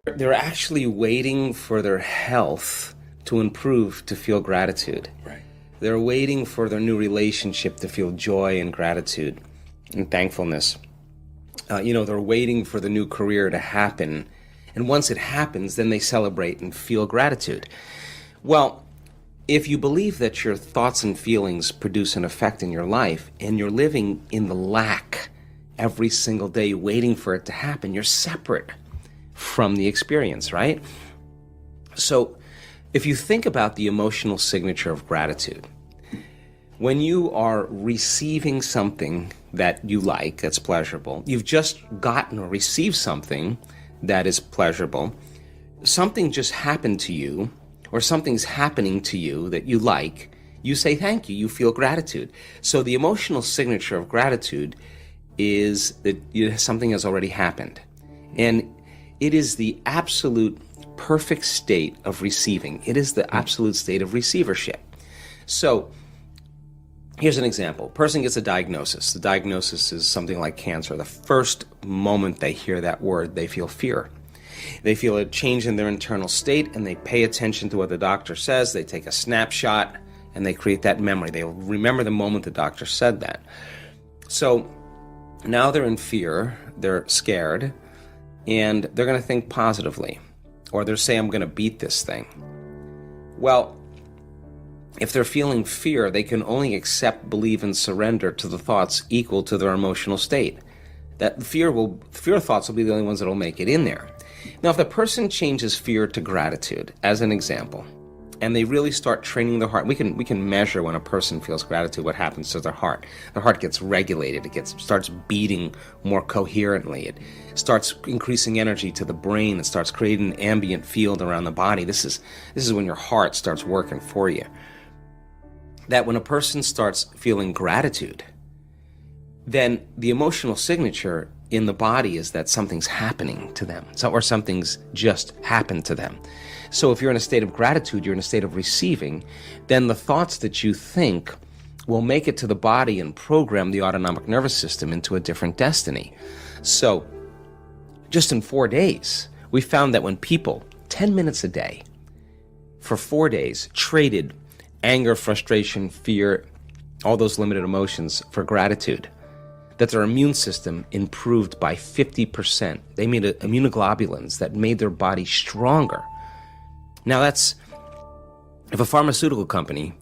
They're actually waiting for their health to improve to feel gratitude. Right. They're waiting for their new relationship to feel joy and gratitude and thankfulness. They're waiting for the new career to happen. And once it happens, then they celebrate and feel gratitude. Well, if you believe that your thoughts and feelings produce an effect in your life, and you're living in the lack every single day waiting for it to happen, you're separate from the experience, right? So if you think about the emotional signature of gratitude, when you are receiving something that you like, that's pleasurable, you've just gotten or received something that is pleasurable, something just happened to you, or something's happening to you that you like, you say thank you, you feel gratitude. So the emotional signature of gratitude is that something has already happened. And it is the absolute perfect state of receiving. It is the absolute state of receivership. So here's an example. Person gets a diagnosis. The diagnosis is something like cancer. The first moment they hear that word, they feel fear. They feel a change in their internal state, and they pay attention to what the doctor says. They take a snapshot, and they create that memory. They remember the moment the doctor said that. So now they're in fear. They're scared. And they're going to think positively, or they'll say, I'm going to beat this thing. Well, if they're feeling fear, they can only accept, believe, and surrender to the thoughts equal to their emotional state. That fear thoughts will be the only ones that will make it in there. Now, if the person changes fear to gratitude, as an example, and they really start training their heart, we can measure when a person feels gratitude, what happens to their heart. Their heart gets regulated. It starts beating more coherently. It starts increasing energy to the brain. It starts creating an ambient field around the body. This is when your heart starts working for you. That when a person starts feeling gratitude, then the emotional signature in the body is that something's happening to them, or something's just happened to them. So if you're in a state of gratitude, you're in a state of receiving, then the thoughts that you think will make it to the body and program the autonomic nervous system into a different destiny. So just in 4 days, we found that when people, 10 minutes a day, for 4 days, traded anger, frustration, fear, all those limited emotions for gratitude, that their immune system improved by 50%. They made immunoglobulins that made their body stronger. Now that's, if a pharmaceutical company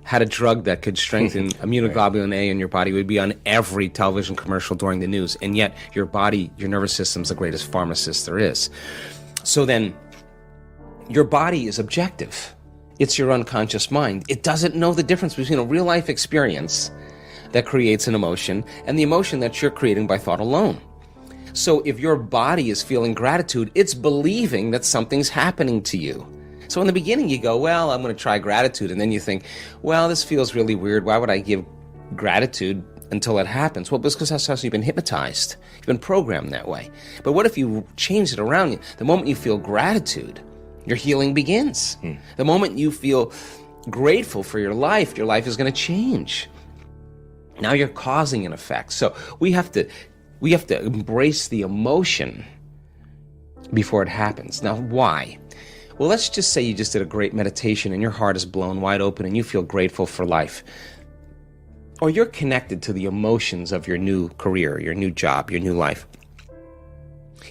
had a drug that could strengthen immunoglobulin A in your body, it would be on every television commercial during the news. And yet your body, your nervous system's the greatest pharmacist there is. So then your body is objective. It's your unconscious mind. It doesn't know the difference between a real life experience that creates an emotion and the emotion that you're creating by thought alone. So if your body is feeling gratitude, it's believing that something's happening to you. So in the beginning you go, well, I'm going to try gratitude. And then you think, well, this feels really weird. Why would I give gratitude until it happens? Well, because that's how you've been hypnotized. You've been programmed that way. But what if you change it around? The moment you feel gratitude, your healing begins. The moment you feel grateful for your life is going to change. Now you're causing an effect. So we have to embrace the emotion before it happens. Now, why? Well, let's just say you just did a great meditation and your heart is blown wide open and you feel grateful for life. Or you're connected to the emotions of your new career, your new job, your new life.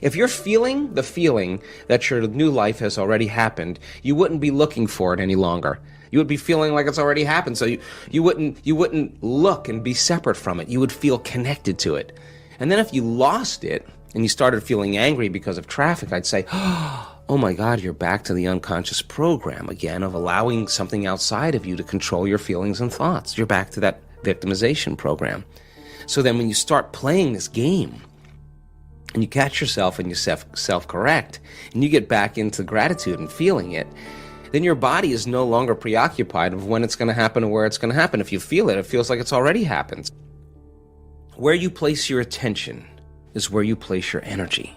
If you're feeling the feeling that your new life has already happened, you wouldn't be looking for it any longer. You would be feeling like it's already happened, so you wouldn't look and be separate from it. You would feel connected to it. And then if you lost it and you started feeling angry because of traffic, I'd say, oh my God, you're back to the unconscious program again of allowing something outside of you to control your feelings and thoughts. You're back to that victimization program. So then when you start playing this game and you catch yourself and you self-correct and you get back into gratitude and feeling it, then your body is no longer preoccupied of when it's going to happen or where it's going to happen. If you feel it, it feels like it's already happened. Where you place your attention is where you place your energy.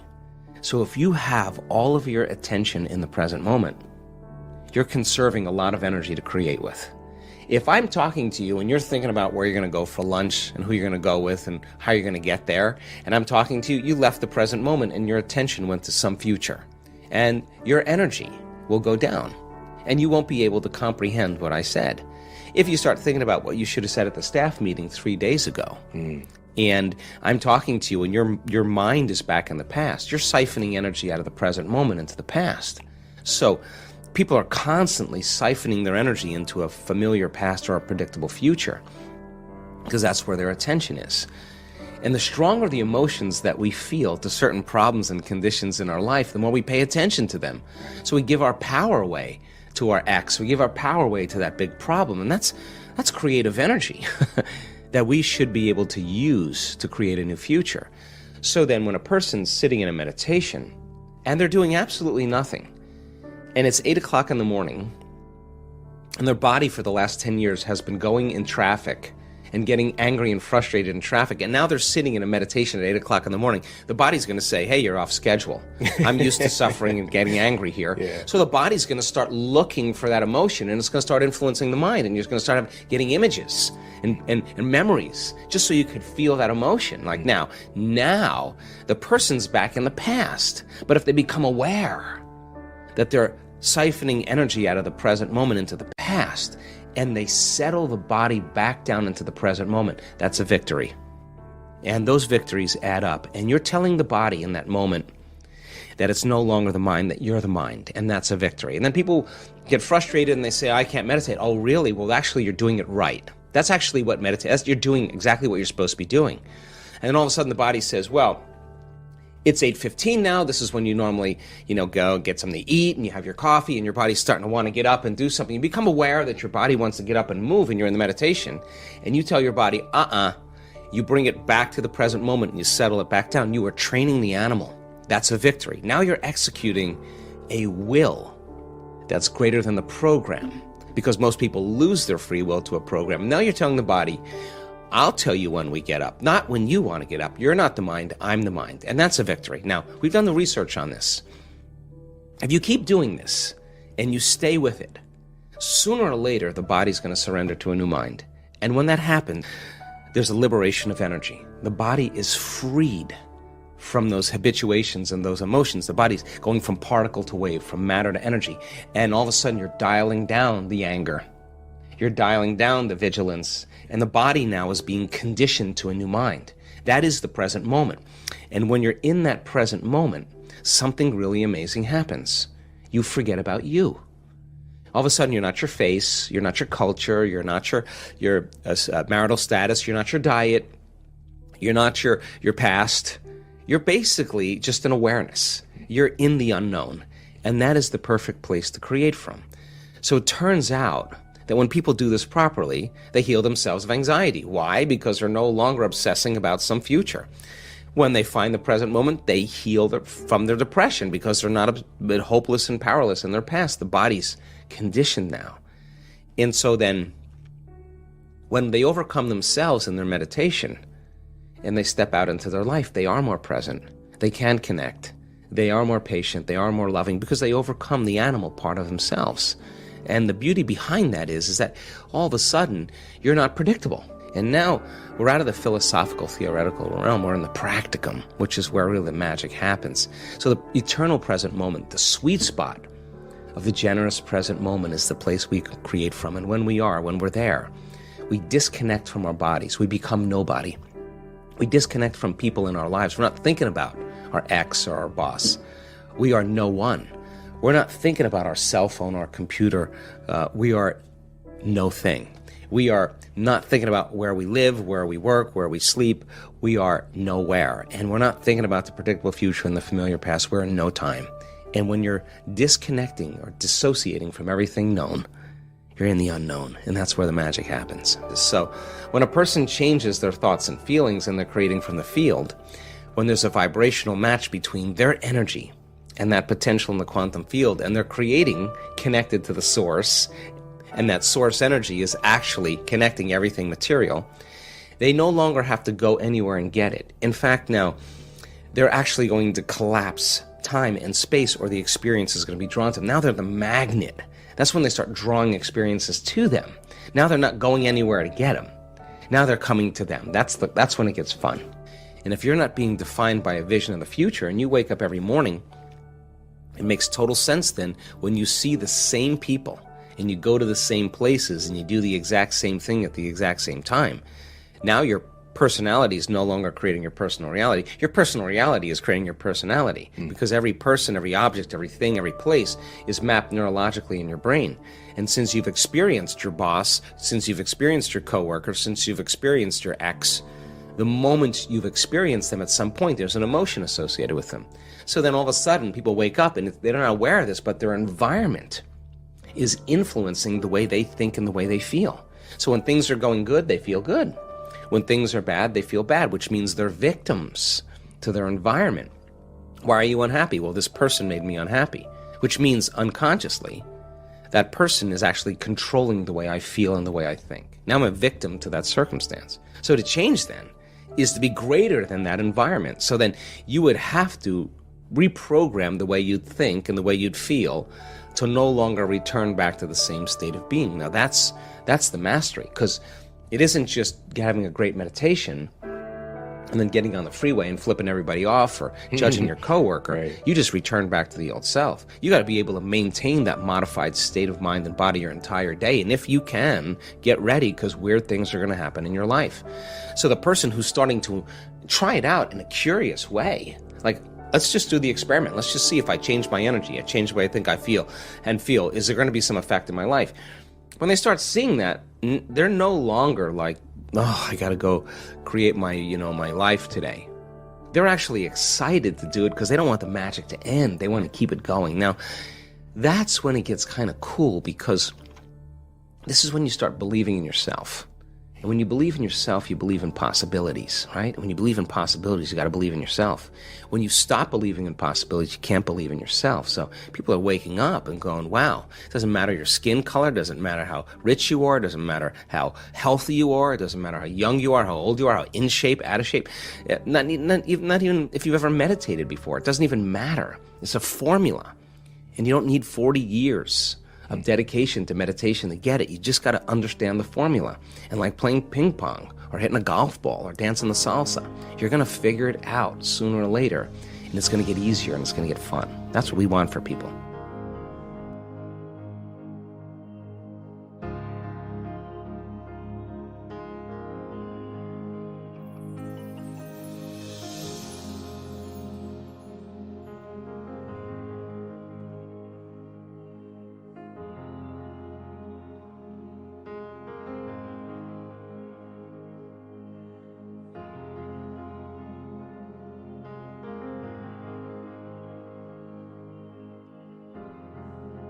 So if you have all of your attention in the present moment, you're conserving a lot of energy to create with. If I'm talking to you and you're thinking about where you're going to go for lunch and who you're going to go with and how you're going to get there, and I'm talking to you, you left the present moment and your attention went to some future. and your energy will go down, and you won't be able to comprehend what I said. If you start thinking about what you should have said at the staff meeting 3 days ago, and I'm talking to you and your mind is back in the past, you're siphoning energy out of the present moment into the past. So people are constantly siphoning their energy into a familiar past or a predictable future, because that's where their attention is. And the stronger the emotions that we feel to certain problems and conditions in our life, the more we pay attention to them. So we give our power away to our ex, we give our power away to that big problem, and that's creative energy that we should be able to use to create a new future. So then when a person's sitting in a meditation and they're doing absolutely nothing, and it's 8 o'clock in the morning, and their body for the last 10 years has been going in traffic and getting angry and frustrated in traffic, and now they're sitting in a meditation at 8 o'clock in the morning, the body's going to say, hey, you're off schedule. I'm used to suffering and getting angry here. Yeah. So the body's going to start looking for that emotion, and it's going to start influencing the mind, and you're going to start getting images and memories, just so you could feel that emotion. Like now the person's back in the past. But if they become aware that they're siphoning energy out of the present moment into the past, and they settle the body back down into the present moment, that's a victory. And those victories add up. And you're telling the body in that moment that it's no longer the mind, that you're the mind, and that's a victory. And then people get frustrated and they say, I can't meditate. Oh, really? Well, actually, you're doing it right. That's actually what meditate. You're doing exactly what you're supposed to be doing. And then all of a sudden the body says, well, it's 8:15 now. This is when you normally, go get something to eat and you have your coffee and your body's starting to want to get up and do something. You become aware that your body wants to get up and move and you're in the meditation, and you tell your body, you bring it back to the present moment and you settle it back down. You are training the animal. That's a victory. Now you're executing a will that's greater than the program, because most people lose their free will to a program. Now you're telling the body, I'll tell you when we get up, not when you want to get up. You're not the mind, I'm the mind. And that's a victory. Now, we've done the research on this. If you keep doing this and you stay with it, sooner or later, the body's going to surrender to a new mind. And when that happens, there's a liberation of energy. The body is freed from those habituations and those emotions. The body's going from particle to wave, from matter to energy. And all of a sudden, you're dialing down the anger. You're dialing down the vigilance. And the body now is being conditioned to a new mind. That is the present moment. And when you're in that present moment, something really amazing happens. You forget about you. All of a sudden, you're not your face, you're not your culture, you're not your marital status, you're not your diet, you're not your past. You're basically just an awareness. You're in the unknown. And that is the perfect place to create from. So it turns out that when people do this properly, they heal themselves of anxiety. Why? Because they're no longer obsessing about some future. When they find the present moment, they heal from their depression because they're not a bit hopeless and powerless in their past. The body's conditioned now. And so then, when they overcome themselves in their meditation and they step out into their life, they are more present. They can connect. They are more patient. They are more loving because they overcome the animal part of themselves. And the beauty behind that is that all of a sudden, you're not predictable. And now we're out of the philosophical, theoretical realm. We're in the practicum, which is where really the magic happens. So the eternal present moment, the sweet spot of the generous present moment, is the place we can create from. And when we're there, we disconnect from our bodies. We become nobody. We disconnect from people in our lives. We're not thinking about our ex or our boss. We are no one. We're not thinking about our cell phone or computer. We are no thing. We are not thinking about where we live, where we work, where we sleep. We are nowhere. And we're not thinking about the predictable future and the familiar past. We're in no time. And when you're disconnecting or dissociating from everything known, you're in the unknown. And that's where the magic happens. So when a person changes their thoughts and feelings and they're creating from the field, when there's a vibrational match between their energy and that potential in the quantum field, and they're creating connected to the source, and that source energy is actually connecting everything material, they no longer have to go anywhere and get it. In fact, now, they're actually going to collapse time and space, or the experience is going to be drawn to them. Now they're the magnet. That's when they start drawing experiences to them. Now they're not going anywhere to get them. Now they're coming to them. That's when it gets fun. And if you're not being defined by a vision of the future, and you wake up every morning It makes total sense then when you see the same people and you go to the same places and you do the exact same thing at the exact same time. Now your personality is no longer creating your personal reality. Your personal reality is creating your personality because every person, every object, every thing, every place is mapped neurologically in your brain. And since you've experienced your boss, since you've experienced your coworker, since you've experienced your ex, the moment you've experienced them at some point, there's an emotion associated with them. So then all of a sudden people wake up and they're not aware of this, but their environment is influencing the way they think and the way they feel. So when things are going good, they feel good. When things are bad, they feel bad, which means they're victims to their environment. Why are you unhappy? Well, this person made me unhappy, which means unconsciously that person is actually controlling the way I feel and the way I think. Now I'm a victim to that circumstance. So to change then is to be greater than that environment. So then you would have to reprogram the way you'd think and the way you'd feel to no longer return back to the same state of being. Now that's the mastery, because it isn't just having a great meditation and then getting on the freeway and flipping everybody off or judging your coworker. Right. You just return back to the old self. You got to be able to maintain that modified state of mind and body your entire day. And if you can, get ready, because weird things are going to happen in your life. So the person who's starting to try it out in a curious way, like, let's just do the experiment. Let's just see if I change my energy, I change the way I think I feel, is there going to be some effect in my life? When they start seeing that, they're no longer like, oh, I got to go create my life today. They're actually excited to do it because they don't want the magic to end. They want to keep it going. Now, that's when it gets kind of cool, because this is when you start believing in yourself. And when you believe in yourself, you believe in possibilities, right? When you believe in possibilities, you got to believe in yourself. When you stop believing in possibilities, you can't believe in yourself. So people are waking up and going, wow, it doesn't matter your skin color, doesn't matter how rich you are, doesn't matter how healthy you are, it doesn't matter how young you are, how old you are, how in shape, out of shape. Not even if you've ever meditated before. It doesn't even matter. It's a formula. And you don't need 40 years of dedication to meditation to get it. You just got to understand the formula. And like playing ping pong or hitting a golf ball or dancing the salsa, you're going to figure it out sooner or later, and it's going to get easier and it's going to get fun. That's what we want for people.